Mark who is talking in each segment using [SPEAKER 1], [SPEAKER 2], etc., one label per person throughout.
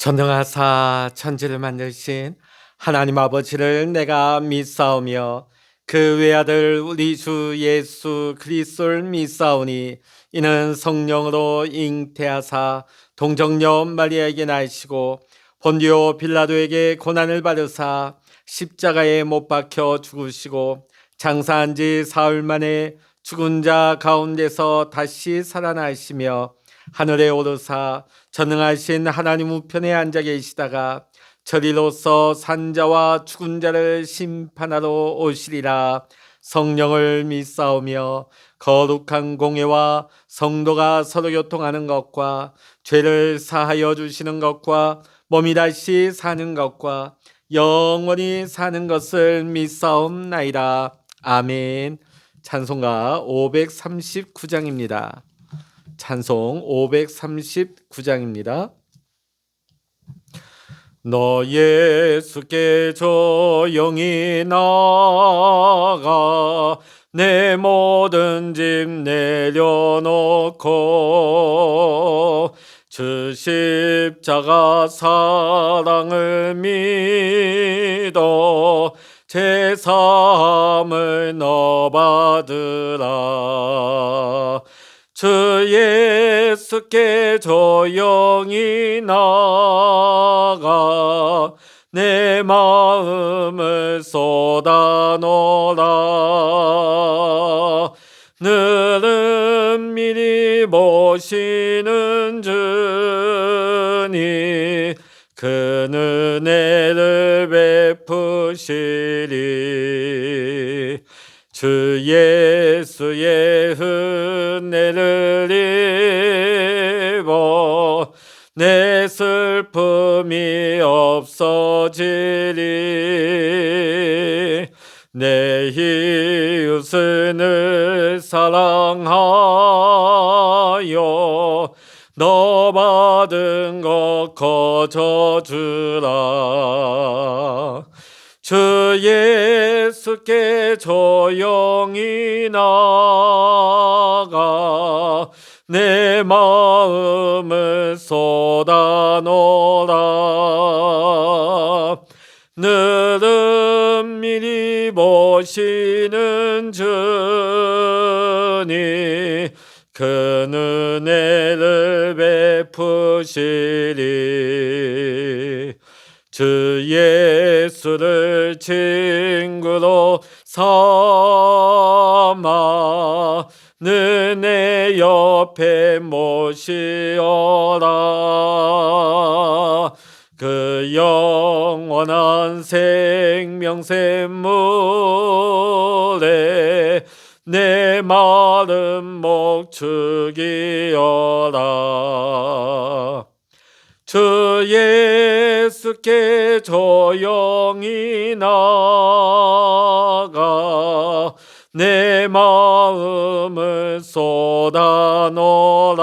[SPEAKER 1] 전능하사 천지를 만드신 하나님 아버지를 내가 믿사오며 그 외아들 우리 주 예수 그리스도를 믿사오니 이는 성령으로 잉태하사 동정녀 마리아에게 나시고 본디오 빌라도에게 고난을 받으사 십자가에 못 박혀 죽으시고 장사한 지 사흘 만에 죽은 자 가운데서 다시 살아나시며 하늘에 오르사 전능하신 하나님 우편에 앉아 계시다가 저리로서 산자와 죽은 자를 심판하러 오시리라. 성령을 믿사오며 거룩한 공예와 성도가 서로 교통하는 것과 죄를 사하여 주시는 것과 몸이 다시 사는 것과 영원히 사는 것을 믿사옵나이다. 아멘. 찬송가 539장입니다. 찬송 539장입니다. 너 예수께 조용히 나가 내 모든 짐 내려놓고 주 십자가 사랑을 믿어 제사함을 너 받으라. 주 예수께 조용히 나가 내 마음을 쏟아놓으라. 늘은 모시는 주니 그 은혜를 베푸시리. 주 예수의 은혜를 입어 내 슬픔이 없어지리. 내 이웃을 늘 사랑하여 너 받은 것 거저주라. 주 예수께 조용히 나가 내 마음을 쏟아놓으라. 늘은 미리 보시는 주니 그 은혜를 베푸시리. 주 예수를 친구로 삼아 늘 내 옆에 모시어라. 그 영원한 생명샘물에 내 마른 목 죽이어라. 주 예수께 조용히 나가 내 마음을 쏟아놓으라.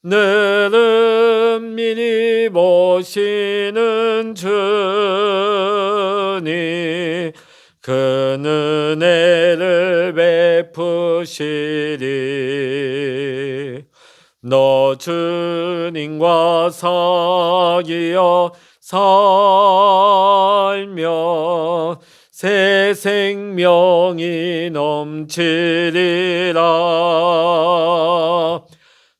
[SPEAKER 1] 늘은 미리 모시는 주니 그 은혜를 베푸시리. 너 주님과 사귀어 살며 새 생명이 넘치리라.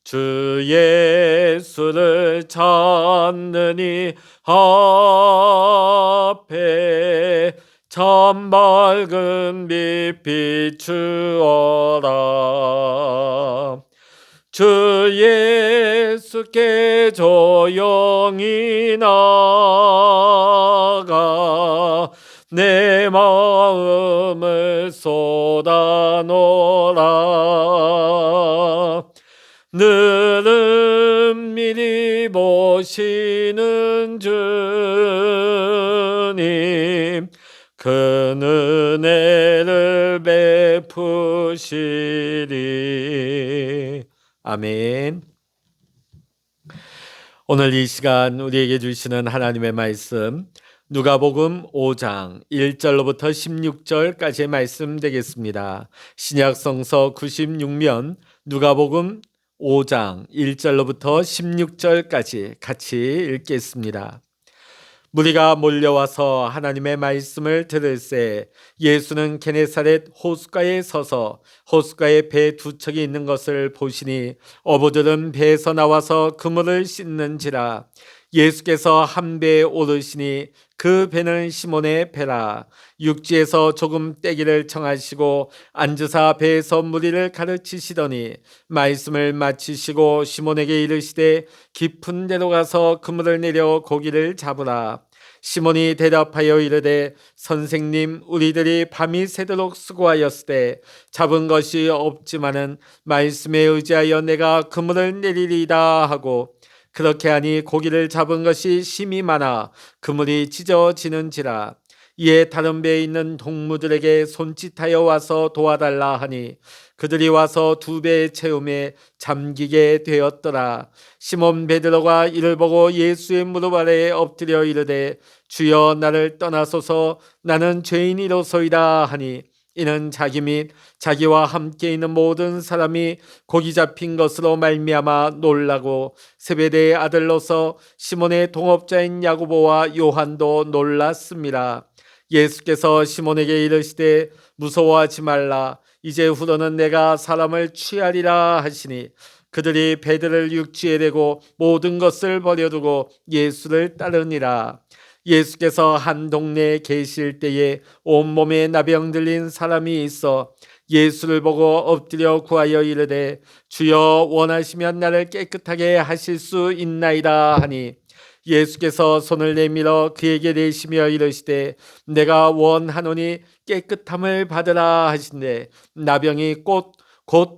[SPEAKER 1] 주 예수를 찾느니 앞에 참 밝은 빛 비추어라. 주 예수께 조용히 나가 내 마음을 쏟아놓으라. 늘은 미리 보시는 주님 그 은혜를 베푸시리. 아멘. 오늘 이 시간 우리에게 주시는 하나님의 말씀 누가복음 5장 1절로부터 16절까지의 말씀 되겠습니다. 신약성서 96면 누가복음 5장 1절로부터 16절까지 같이 읽겠습니다. 무리가 몰려와서 하나님의 말씀을 들을새 예수는 게네사렛 호숫가에 서서 호숫가에 배 두 척이 있는 것을 보시니 어부들은 배에서 나와서 그물을 씻는지라. 예수께서 한 배에 오르시니 그 배는 시몬의 배라. 육지에서 조금 떼기를 청하시고 앉으사 배에서 무리를 가르치시더니 말씀을 마치시고 시몬에게 이르시되 깊은 데로 가서 그물을 내려 고기를 잡으라. 시몬이 대답하여 이르되 선생님, 우리들이 밤이 새도록 수고하였으되 잡은 것이 없지만은 말씀에 의지하여 내가 그물을 내리리이다 하고, 그렇게 하니 고기를 잡은 것이 심히 많아 그물이 찢어지는지라. 이에 다른 배에 있는 동무들에게 손짓하여 와서 도와달라 하니 그들이 와서 두 배의 채움에 잠기게 되었더라. 시몬 베드로가 이를 보고 예수의 무릎 아래에 엎드려 이르되 주여, 나를 떠나소서, 나는 죄인이로소이다 하니 이는 자기 및 자기와 함께 있는 모든 사람이 고기 잡힌 것으로 말미암아 놀라고 세베대의 아들로서 시몬의 동업자인 야고보와 요한도 놀랐습니다. 예수께서 시몬에게 이르시되 무서워하지 말라, 이제후로는 내가 사람을 취하리라 하시니 그들이 배들을 육지에 대고 모든 것을 버려두고 예수를 따르니라. 예수께서 한 동네에 계실 때에 온몸에 나병 들린 사람이 있어 예수를 보고 엎드려 구하여 이르되 주여, 원하시면 나를 깨끗하게 하실 수 있나이다 하니 예수께서 손을 내밀어 그에게 내시며 이르시되 내가 원하노니 깨끗함을 받으라 하신대 나병이 곧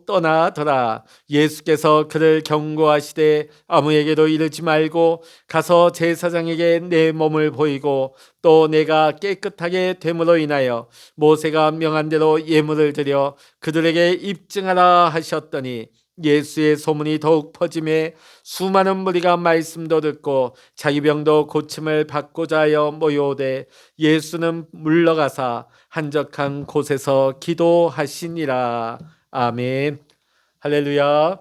[SPEAKER 1] 떠나더라. 예수께서 그를 경고하시되 아무에게도 이르지 말고 가서 제사장에게 내 몸을 보이고 또 내가 깨끗하게 됨으로 인하여 모세가 명한 대로 예물을 드려 그들에게 입증하라 하셨더니 예수의 소문이 더욱 퍼짐에 수많은 무리가 말씀도 듣고 자기 병도 고침을 받고자 하여 모여오되 예수는 물러가사 한적한 곳에서 기도하시니라. 아멘. 할렐루야.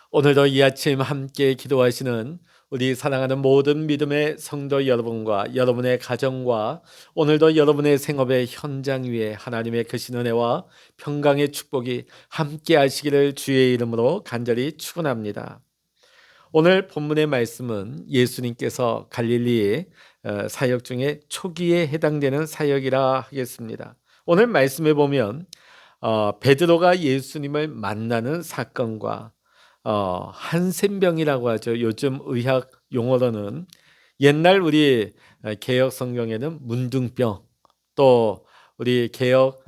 [SPEAKER 1] 오늘도 이 아침 함께 기도하시는 우리 사랑하는 모든 믿음의 성도 여러분과 여러분의 가정과 오늘도 여러분의 생업의 현장 위에 하나님의 크신 은혜와 평강의 축복이 함께 하시기를 주의 이름으로 간절히 축원합니다. 오늘 본문의 말씀은 예수님께서 갈릴리의 사역 중에 초기에 해당되는 사역이라 하겠습니다. 오늘 말씀에 보면 베드로가 예수님을 만나는 사건과 한센병이라고 하죠. 요즘 의학 용어로는 옛날 우리 개역 성경에는 문둥병, 또 우리 개역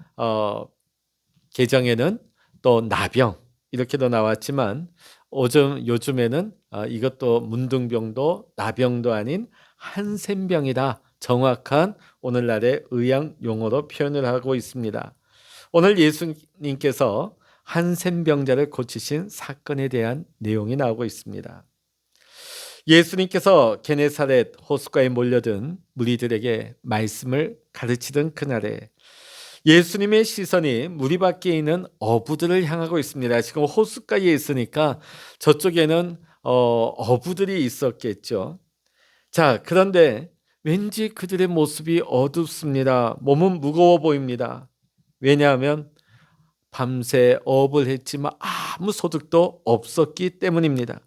[SPEAKER 1] 개정에는 또 나병 이렇게도 나왔지만 요즘에는 이것도 문둥병도 나병도 아닌 한센병이다, 정확한 오늘날의 의학 용어로 표현을 하고 있습니다. 오늘 예수님께서 한센병자를 고치신 사건에 대한 내용이 나오고 있습니다. 예수님께서 게네사렛 호숫가에 몰려든 무리들에게 말씀을 가르치던 그날에 예수님의 시선이 무리 밖에 있는 어부들을 향하고 있습니다. 지금 호숫가에 있으니까 저쪽에는 어부들이 있었겠죠. 자, 그런데 왠지 그들의 모습이 어둡습니다. 몸은 무거워 보입니다. 왜냐하면 밤새 어업을 했지만 아무 소득도 없었기 때문입니다.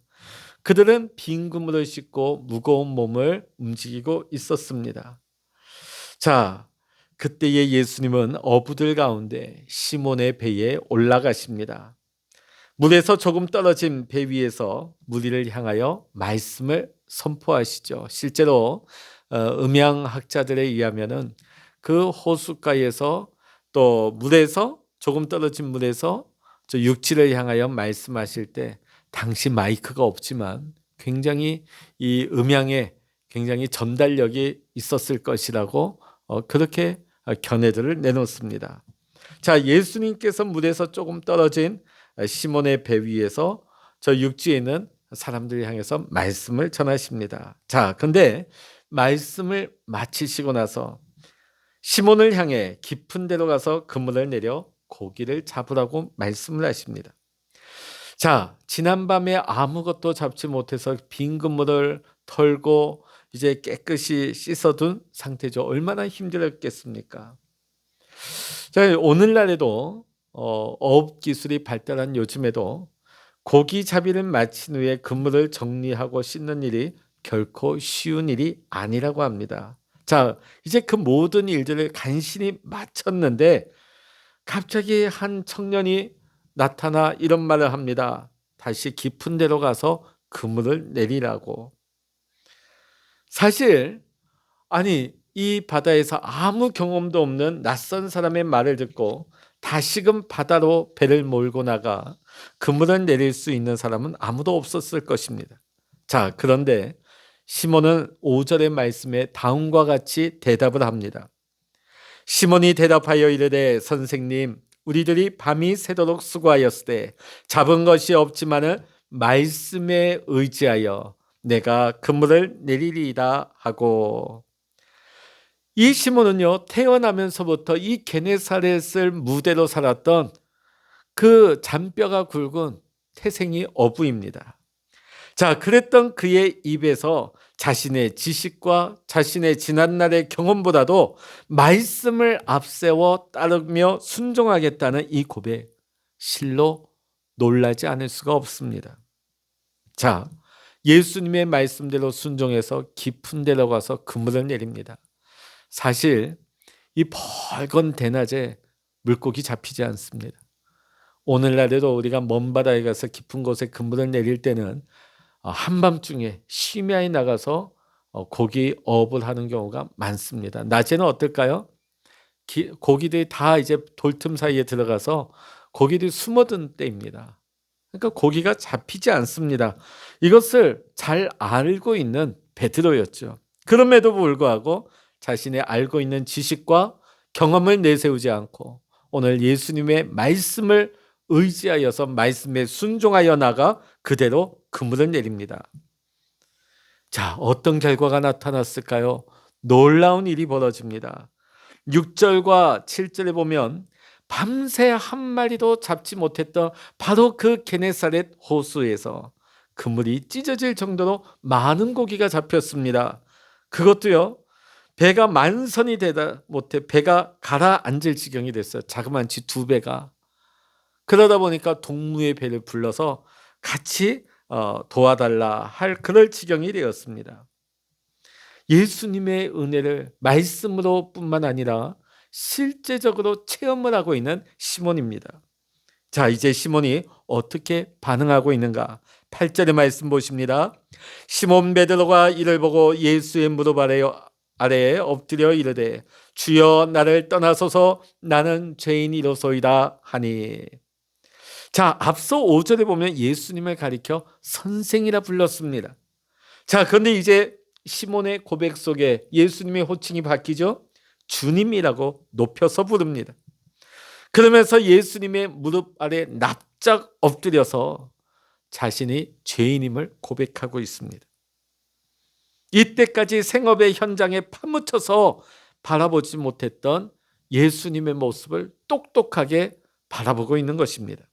[SPEAKER 1] 그들은 빈 그물을 싣고 무거운 몸을 움직이고 있었습니다. 자, 그때의 예수님은 어부들 가운데 시몬의 배에 올라가십니다. 물에서 조금 떨어진 배 위에서 무리를 향하여 말씀을 선포하시죠. 실제로 음양학자들에 의하면은 그 호숫가에서 또 물에서 조금 떨어진 물에서 저 육지를 향하여 말씀하실 때 당시 마이크가 없지만 굉장히 이 음향에 굉장히 전달력이 있었을 것이라고 그렇게 견해들을 내놓습니다. 자, 예수님께서 물에서 조금 떨어진 시몬의 배 위에서 저 육지에 있는 사람들 향해서 말씀을 전하십니다. 자, 근데 말씀을 마치시고 나서 시몬을 향해 깊은 데로 가서 그물을 내려 고기를 잡으라고 말씀을 하십니다. 자, 지난밤에 아무것도 잡지 못해서 빈 그물을 털고 이제 깨끗이 씻어둔 상태죠. 얼마나 힘들었겠습니까? 자, 오늘날에도 어업 기술이 발달한 요즘에도 고기잡이를 마친 후에 그물을 정리하고 씻는 일이 결코 쉬운 일이 아니라고 합니다. 자, 이제 그 모든 일들을 간신히 마쳤는데 갑자기 한 청년이 나타나 이런 말을 합니다. 다시 깊은 데로 가서 그물을 내리라고. 사실 이 바다에서 아무 경험도 없는 낯선 사람의 말을 듣고 다시금 바다로 배를 몰고 나가 그물을 내릴 수 있는 사람은 아무도 없었을 것입니다. 자, 그런데 시몬은 5절의 말씀에 다음과 같이 대답을 합니다. 시몬이 대답하여 이르되 선생님, 우리들이 밤이 새도록 수고하였으되 잡은 것이 없지만은 말씀에 의지하여 내가 그물을 내리리이다 하고. 이 시몬은요, 태어나면서부터 이 게네사렛을 무대로 살았던 그 잔뼈가 굵은 태생이 어부입니다. 자, 그랬던 그의 입에서 자신의 지식과 자신의 지난날의 경험보다도 말씀을 앞세워 따르며 순종하겠다는 이 고백, 실로 놀라지 않을 수가 없습니다. 자, 예수님의 말씀대로 순종해서 깊은 데로 가서 그물을 내립니다. 사실 이 벌건 대낮에 물고기 잡히지 않습니다. 오늘날에도 우리가 먼 바다에 가서 깊은 곳에 그물을 내릴 때는 한밤중에 심야에 나가서 고기 어업을 하는 경우가 많습니다. 낮에는 어떨까요? 고기들이 다 이제 돌틈 사이에 들어가서 고기들이 숨어든 때입니다. 그러니까 고기가 잡히지 않습니다. 이것을 잘 알고 있는 베드로였죠. 그럼에도 불구하고 자신의 알고 있는 지식과 경험을 내세우지 않고 오늘 예수님의 말씀을 의지하여서 말씀에 순종하여 나가 그대로 그물을 내립니다. 자, 어떤 결과가 나타났을까요? 놀라운 일이 벌어집니다. 6절과 7절에 보면 밤새 한 마리도 잡지 못했던 바로 그 게네사렛 호수에서 그물이 찢어질 정도로 많은 고기가 잡혔습니다. 그것도요, 배가 만선이 되다 못해 배가 가라앉을 지경이 됐어요. 자그만치 2배가. 그러다 보니까 동무의 배를 불러서 같이 도와달라 할 그럴 지경이 되었습니다. 예수님의 은혜를 말씀으로 뿐만 아니라 실제적으로 체험을 하고 있는 시몬입니다. 자, 이제 시몬이 어떻게 반응하고 있는가? 8절의 말씀 보십니다. 시몬 베드로가 이를 보고 예수의 무릎 아래에 엎드려 이르되 주여 나를 떠나소서 나는 죄인이로소이다 하니. 자, 앞서 5절에 보면 예수님을 가리켜 선생이라 불렀습니다. 자, 그런데 이제 시몬의 고백 속에 예수님의 호칭이 바뀌죠. 주님이라고 높여서 부릅니다. 그러면서 예수님의 무릎 아래 납작 엎드려서 자신이 죄인임을 고백하고 있습니다. 이때까지 생업의 현장에 파묻혀서 바라보지 못했던 예수님의 모습을 똑똑하게 바라보고 있는 것입니다.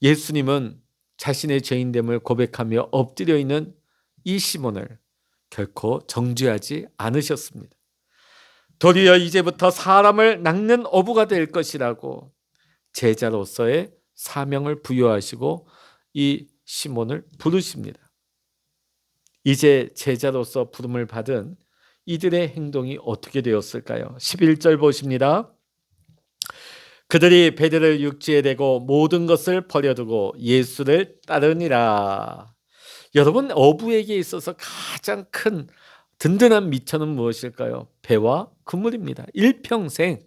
[SPEAKER 1] 예수님은 자신의 죄인됨을 고백하며 엎드려 있는 이 시몬을 결코 정죄하지 않으셨습니다. 도리어 이제부터 사람을 낚는 어부가 될 것이라고 제자로서의 사명을 부여하시고 이 시몬을 부르십니다. 이제 제자로서 부름을 받은 이들의 행동이 어떻게 되었을까요? 11절 보십니다. 그들이 배들을 육지에 대고 모든 것을 버려두고 예수를 따르니라. 여러분, 어부에게 있어서 가장 큰 든든한 미천은 무엇일까요? 배와 그물입니다. 일평생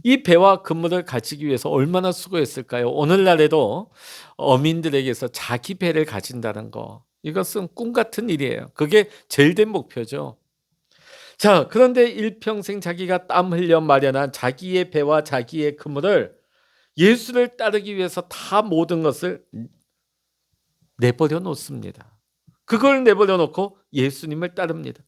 [SPEAKER 1] 이 배와 그물을 가지기 위해서 얼마나 수고했을까요? 오늘날에도 어민들에게서 자기 배를 가진다는 거, 이것은 꿈 같은 일이에요. 그게 제일 된 목표죠. 자, 그런데 일평생 자기가 땀 흘려 마련한 자기의 배와 자기의 그물을 예수를 따르기 위해서 다 모든 것을 내버려 놓습니다. 그걸 내버려 놓고 예수님을 따릅니다.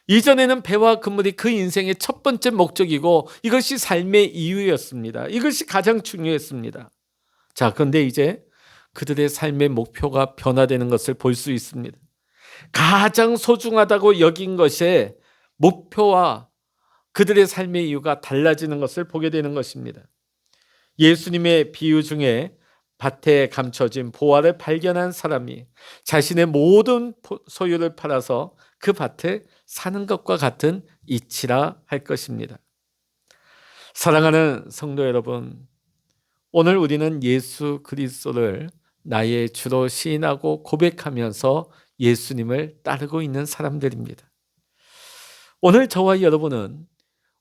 [SPEAKER 1] 이전에는 배와 그물이 그 인생의 첫 번째 목적이고 이것이 삶의 이유였습니다. 이것이 가장 중요했습니다. 자, 그런데 이제 그들의 삶의 목표가 변화되는 것을 볼 수 있습니다. 가장 소중하다고 여긴 것의 목표와 그들의 삶의 이유가 달라지는 것을 보게 되는 것입니다. 예수님의 비유 중에 밭에 감춰진 보화를 발견한 사람이 자신의 모든 소유를 팔아서 그 밭을 사는 것과 같은 이치라 할 것입니다. 사랑하는 성도 여러분, 오늘 우리는 예수 그리스도를 나의 주로 시인하고 고백하면서 예수님을 따르고 있는 사람들입니다. 오늘 저와 여러분은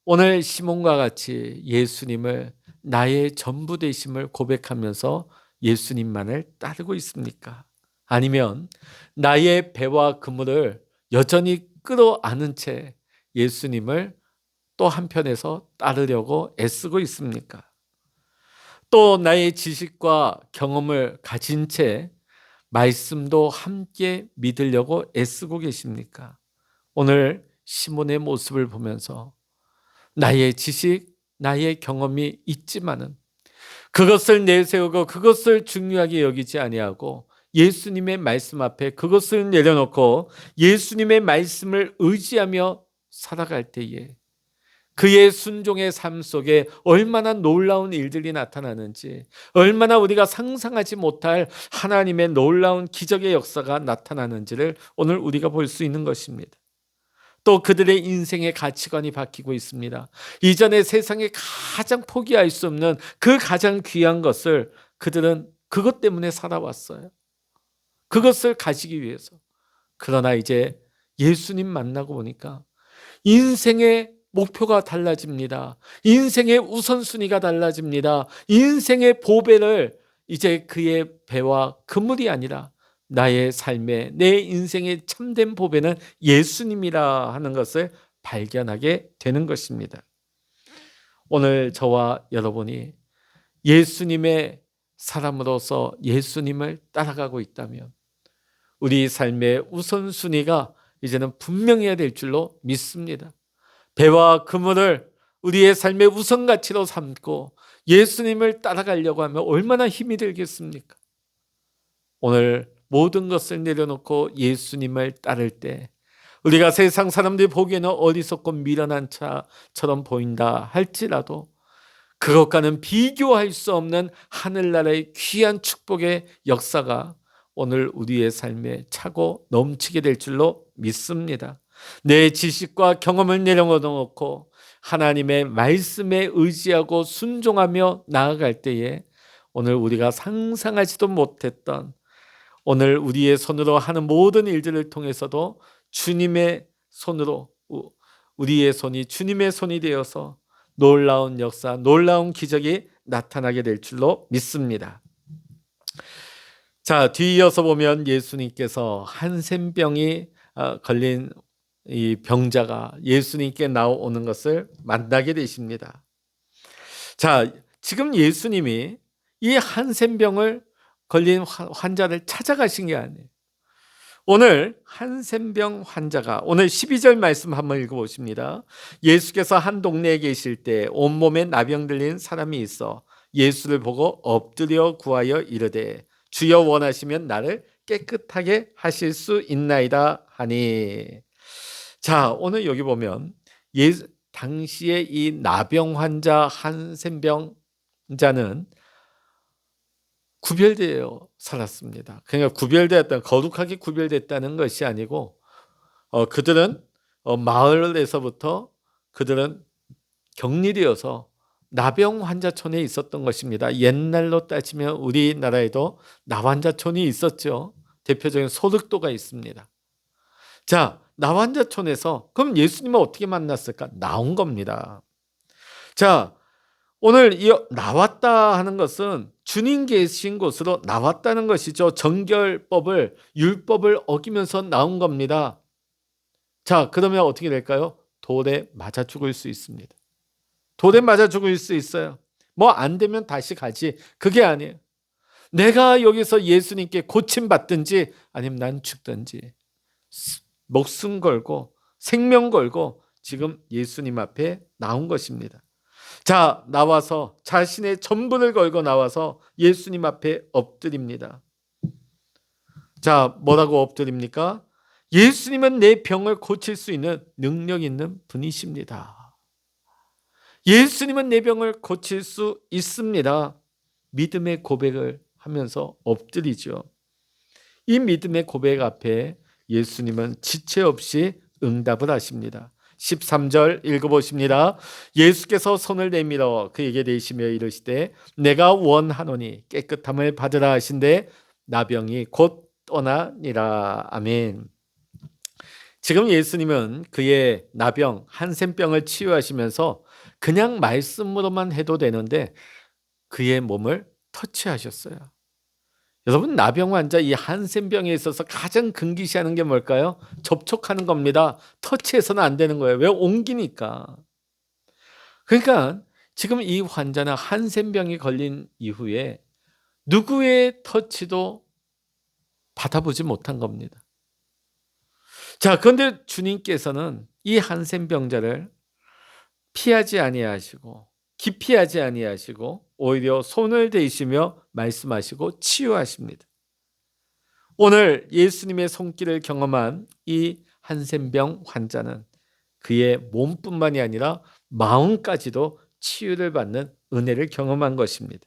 [SPEAKER 1] 오늘 시몬과 같이 예수님을 나의 전부 되심을 고백하면서 예수님만을 따르고 있습니까? 아니면 나의 배와 그물을 여전히 끌어안은 채 예수님을 또 한편에서 따르려고 애쓰고 있습니까? 또 나의 지식과 경험을 가진 채 말씀도 함께 믿으려고 애쓰고 계십니까? 오늘 시몬의 모습을 보면서 나의 지식, 나의 경험이 있지만은 그것을 내세우고 그것을 중요하게 여기지 아니하고 예수님의 말씀 앞에 그것을 내려놓고 예수님의 말씀을 의지하며 살아갈 때에 그의 순종의 삶 속에 얼마나 놀라운 일들이 나타나는지, 얼마나 우리가 상상하지 못할 하나님의 놀라운 기적의 역사가 나타나는지를 오늘 우리가 볼 수 있는 것입니다. 또 그들의 인생의 가치관이 바뀌고 있습니다. 이전에 세상에 가장 포기할 수 없는 그 가장 귀한 것을 그들은 그것 때문에 살아왔어요. 그것을 가지기 위해서. 그러나 이제 예수님 만나고 보니까 인생의 목표가 달라집니다. 인생의 우선순위가 달라집니다. 인생의 보배를 이제 그의 배와 그물이 아니라 나의 삶에, 내 인생의 참된 보배는 예수님이라 하는 것을 발견하게 되는 것입니다. 오늘 저와 여러분이 예수님의 사람으로서 예수님을 따라가고 있다면 우리 삶의 우선순위가 이제는 분명해야 될 줄로 믿습니다. 배와 그물을 우리의 삶의 우선가치로 삼고 예수님을 따라가려고 하면 얼마나 힘이 들겠습니까? 오늘 모든 것을 내려놓고 예수님을 따를 때 우리가 세상 사람들이 보기에는 어리석고 미련한 자처럼 보인다 할지라도 그것과는 비교할 수 없는 하늘나라의 귀한 축복의 역사가 오늘 우리의 삶에 차고 넘치게 될 줄로 믿습니다. 내 지식과 경험을 내려놓고 하나님의 말씀에 의지하고 순종하며 나아갈 때에 오늘 우리가 상상하지도 못했던 오늘 우리의 손으로 하는 모든 일들을 통해서도 주님의 손으로 우리의 손이 주님의 손이 되어서 놀라운 역사, 놀라운 기적이 나타나게 될 줄로 믿습니다. 자, 뒤이어서 보면 예수님께서 한센병이 걸린 이 병자가 예수님께 나오는 것을 만나게 되십니다. 자, 지금 예수님이 이 한센병을 걸린 환자를 찾아가신 게 아니에요. 오늘 한센병 환자가 오늘 12절 말씀 한번 읽어보십니다. 예수께서 한 동네에 계실 때 온몸에 나병 들린 사람이 있어 예수를 보고 엎드려 구하여 이르되 주여 원하시면 나를 깨끗하게 하실 수 있나이다 하니. 자, 오늘 여기 보면 당시에 이 나병 환자 한센병자는 구별되어 살았습니다. 그러니까 거룩하게 구별됐다는 것이 아니고 그들은 마을에서부터 그들은 격리되어서 나병 환자촌에 있었던 것입니다. 옛날로 따지면 우리나라에도 나환자촌이 있었죠. 대표적인 소득도가 있습니다. 자, 나환자촌에서 그럼 예수님을 어떻게 만났을까? 나온 겁니다. 자, 오늘 이 나왔다 하는 것은 주님 계신 곳으로 나왔다는 것이죠. 정결법을, 율법을 어기면서 나온 겁니다. 자, 그러면 어떻게 될까요? 돌에 맞아 죽을 수 있습니다. 돌에 맞아 죽을 수 있어요. 뭐 안 되면 다시 가지. 그게 아니에요. 내가 여기서 예수님께 고침받든지 아니면 난 죽든지 목숨 걸고 생명 걸고 지금 예수님 앞에 나온 것입니다. 자, 나와서 자신의 전부를 걸고 나와서 예수님 앞에 엎드립니다. 자, 뭐라고 엎드립니까? 예수님은 내 병을 고칠 수 있는 능력 있는 분이십니다. 예수님은 내 병을 고칠 수 있습니다. 믿음의 고백을 하면서 엎드리죠. 이 믿음의 고백 앞에 예수님은 지체 없이 응답을 하십니다. 13절 읽어보십니다. 예수께서 손을 내밀어 그에게 대시며 이르시되 내가 원하노니 깨끗함을 받으라 하신대 나병이 곧 떠나니라. 아멘. 지금 예수님은 그의 나병 한센병을 치유하시면서 그냥 말씀으로만 해도 되는데 그의 몸을 터치하셨어요. 여러분, 나병 환자 이 한센병에 있어서 가장 금기시하는 게 뭘까요? 접촉하는 겁니다. 터치해서는 안 되는 거예요. 왜? 옮기니까. 그러니까 지금 이 환자는 한센병이 걸린 이후에 누구의 터치도 받아보지 못한 겁니다. 자, 그런데 주님께서는 이 한센병자를 피하지 아니하시고 기피하지 아니하시고 오히려 손을 대시며 말씀하시고 치유하십니다. 오늘 예수님의 손길을 경험한 이 한센병 환자는 그의 몸뿐만이 아니라 마음까지도 치유를 받는 은혜를 경험한 것입니다.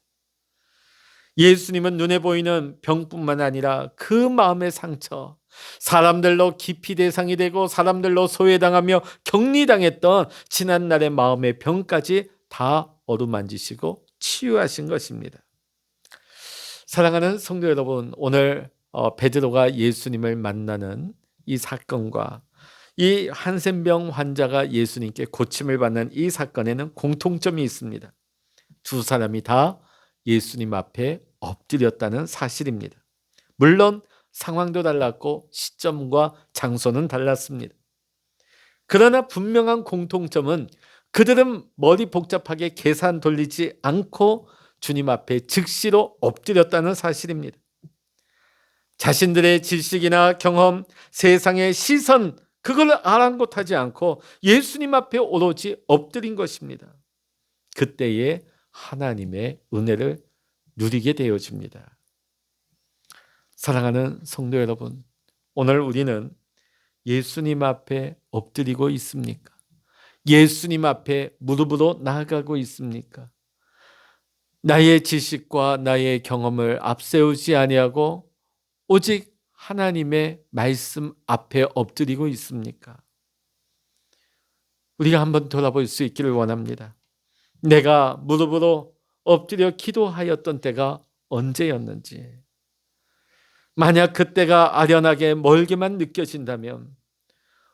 [SPEAKER 1] 예수님은 눈에 보이는 병뿐만 아니라 그 마음의 상처, 사람들로 깊이 대상이 되고 사람들로 소외당하며 격리당했던 지난날의 마음의 병까지 다 어루만지시고 치유하신 것입니다. 사랑하는 성도 여러분, 오늘 베드로가 예수님을 만나는 이 사건과 이 한센병 환자가 예수님께 고침을 받는 이 사건에는 공통점이 있습니다. 두 사람이 다 예수님 앞에 엎드렸다는 사실입니다. 물론 상황도 달랐고 시점과 장소는 달랐습니다. 그러나 분명한 공통점은 그들은 머리 복잡하게 계산 돌리지 않고 주님 앞에 즉시로 엎드렸다는 사실입니다. 자신들의 지식이나 경험, 세상의 시선, 그걸 아랑곳하지 않고 예수님 앞에 오로지 엎드린 것입니다. 그때에 하나님의 은혜를 누리게 되어집니다. 사랑하는 성도 여러분, 오늘 우리는 예수님 앞에 엎드리고 있습니까? 예수님 앞에 무릎으로 나아가고 있습니까? 나의 지식과 나의 경험을 앞세우지 아니하고 오직 하나님의 말씀 앞에 엎드리고 있습니까? 우리가 한번 돌아볼 수 있기를 원합니다. 내가 무릎으로 엎드려 기도하였던 때가 언제였는지, 만약 그때가 아련하게 멀게만 느껴진다면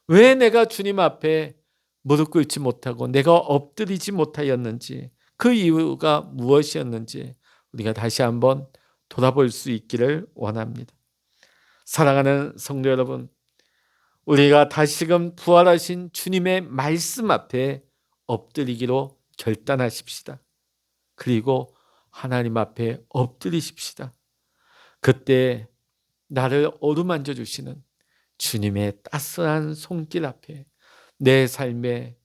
[SPEAKER 1] 왜 내가 주님 앞에 무릎 꿇지 못하고 내가 엎드리지 못하였는지, 그 이유가 무엇이었는지 우리가 다시 한번 돌아볼 수 있기를 원합니다. 사랑하는 성도 여러분, 우리가 다시금 부활하신 주님의 말씀 앞에 엎드리기로 결단하십시다. 그리고 하나님 앞에 엎드리십시다. 그때 나를 어루만져 주시는 주님의 따스한 손길 앞에 내 삶의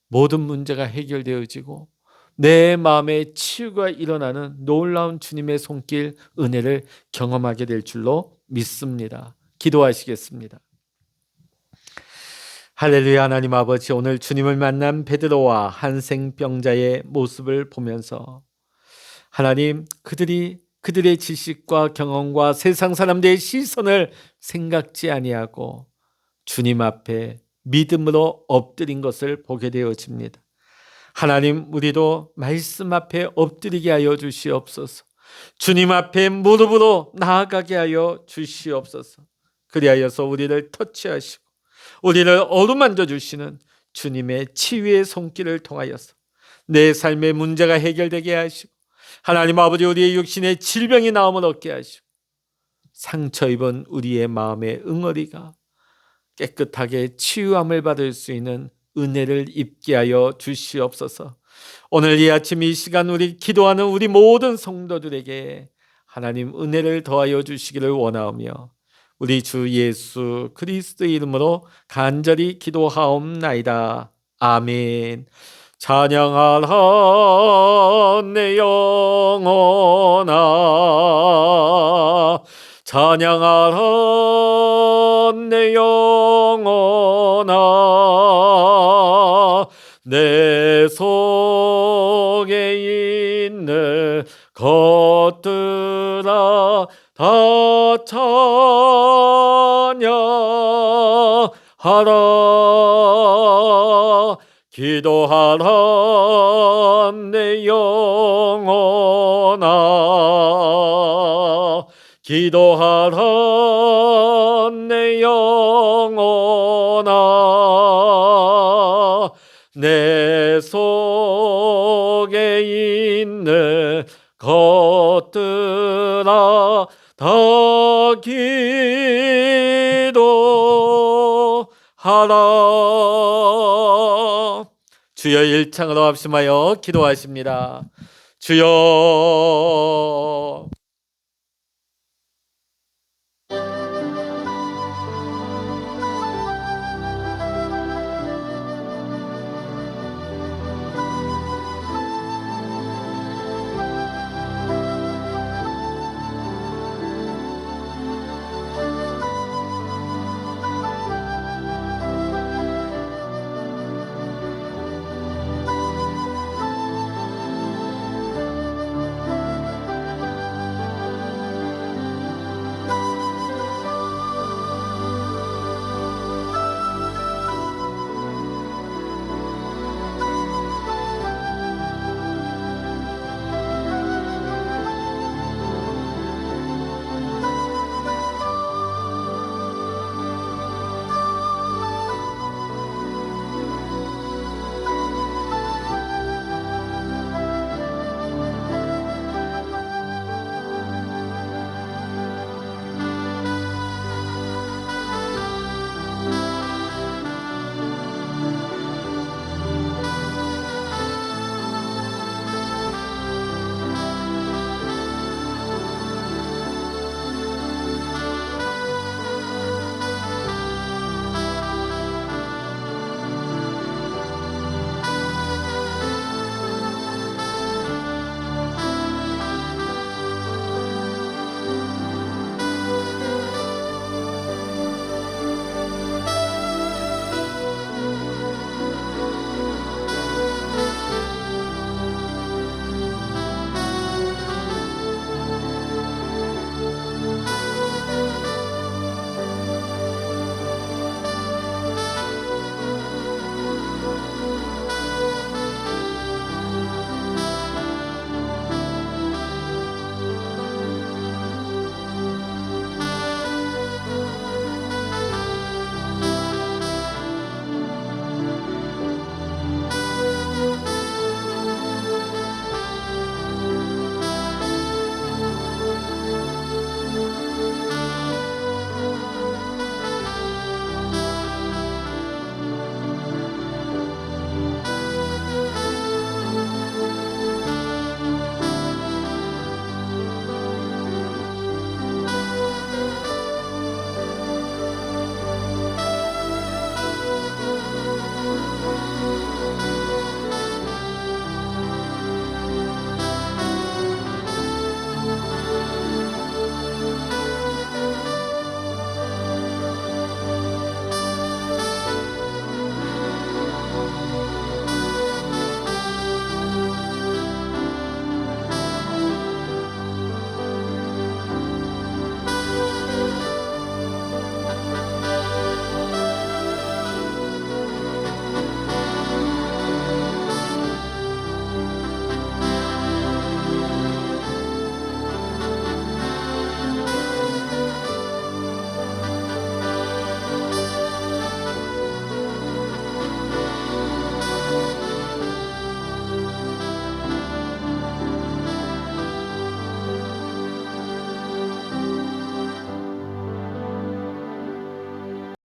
[SPEAKER 1] 모든 문제가 해결되어지고 내 마음에 치유가 일어나는 놀라운 주님의 손길 은혜를 경험하게 될 줄로 믿습니다. 기도하시겠습니다. 할렐루야. 하나님 아버지, 오늘 주님을 만난 베드로와 한센병자의 모습을 보면서 하나님, 그들의 지식과 경험과 세상 사람들의 시선을 생각지 아니하고 주님 앞에 믿음으로 엎드린 것을 보게 되어집니다. 하나님, 우리도 말씀 앞에 엎드리게 하여 주시옵소서. 주님 앞에 무릎으로 나아가게 하여 주시옵소서. 그리하여서 우리를 터치하시고 우리를 어루만져 주시는 주님의 치유의 손길을 통하여서 내 삶의 문제가 해결되게 하시고 하나님 아버지, 우리의 육신의 질병이 나음을 얻게 하시고 상처 입은 우리의 마음의 응어리가 깨끗하게 치유함을 받을 수 있는 은혜를 입게 하여 주시옵소서. 오늘 이 아침 이 시간 우리 기도하는 우리 모든 성도들에게 하나님 은혜를 더하여 주시기를 원하오며 우리 주 예수 그리스도의 이름으로 간절히 기도하옵나이다. 아멘. 찬양하라 내 영혼아, 찬양하라 내 영혼아, 내 속에 있는 것들아 다 찬양하라. 기도하라 내 영혼아, 기도하라 내 영혼아, 내 속에 있는 것들아 다 기도하라. 주여, 일창으로 합심하여 기도하십니다. 주여,